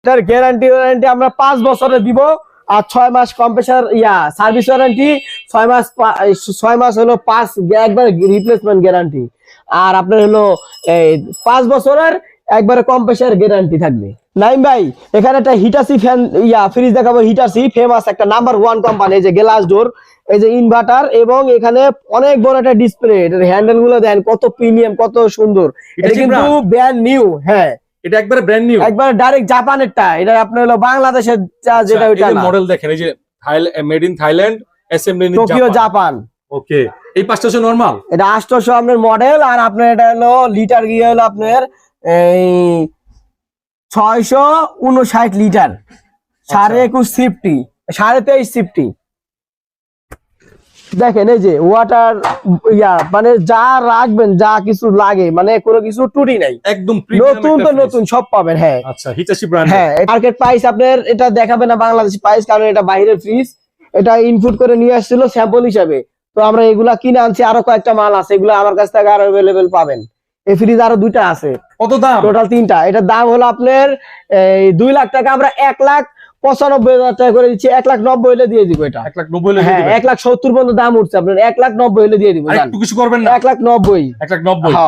এটার guarantee warranty আমরা 5 বছরে দিব, আর 6 মাস কম্প্রেসার সার্ভিস ওয়ারেন্টি, 6 মাস হলো 5 একবার রিপ্লেসমেন্ট গ্যারান্টি, আর আপনার হলো এই 5 বছরের একবারে কম্প্রেসার গ্যারান্টি থাকবে। নাইম ভাই এখানে একটা হিটাসি ফ্যান ফ্রিজ দেখাবো। হিটাসি ফেমাস একটা নাম্বার 1 কোম্পানি, এই যে গ্লাস ডোর, এই যে ইনভার্টার, এবং এখানে অনেক বড় একটা ডিসপ্লে। এটার হ্যান্ডেল গুলো দেন কত প্রিমিয়াম, কত সুন্দর। এটা কিন্তু ব্র্যান্ড নিউ। হ্যাঁ, এটা একবারে ব্র্যান্ড নিউ, একবার ডাইরেক্ট জাপানেরটা। এটা আপনার হলো বাংলাদেশের যেটা ওইটা না, মডেল দেখেন, এই যে made in Thailand, assembly in Tokyo Japan. Okay, এই 500 নরমাল, এটা 800 আপনার মডেল, আর আপনার এটা হলো লিটার গিয়ে হলো আপনার এই 659 লিটার, 21.5 সিফটি, 23.5 সিফটি। দেখেন এই যে ওয়াটার মানে যা রাখবেন, যা কিছু লাগে, মানে কোনো কিছু ত্রুটি নাই, একদম নতুন তো নতুন সব পাবেন। হ্যাঁ আচ্ছা, হিটাচি ব্র্যান্ড। হ্যাঁ, মার্কেট প্রাইস আপনার এটা দেখাবে না বাংলাদেশি প্রাইস, কারণ এটা বাইরের ফ্রিজ, এটা ইনপুট করে নিয়ে আসছিল স্যাম্পল হিসাবে। তো আমরা এগুলা কিনে আনছি, আরো কয়েকটা মাল আছে, এগুলো আমার কাছ থেকে আরো अवेलेबल পাবেন। এই ফ্রিজ আরো 2টা আছে। কত দাম? টোটাল 3টা। এটার দাম হলো আপনার 2 লাখ টাকা, আমরা 1,95,000 টাকা করে দিচ্ছি। 1,90,000 হলে দিয়ে দিব এটা। 1,90,000 হলে হ্যাঁ, 1,70,000 পর্যন্ত দাম উঠছে, আপনার 1,90,000 হলে দিয়ে দিব। আর একটু কিছু করবেন না? 1,90,000। 1,90,000।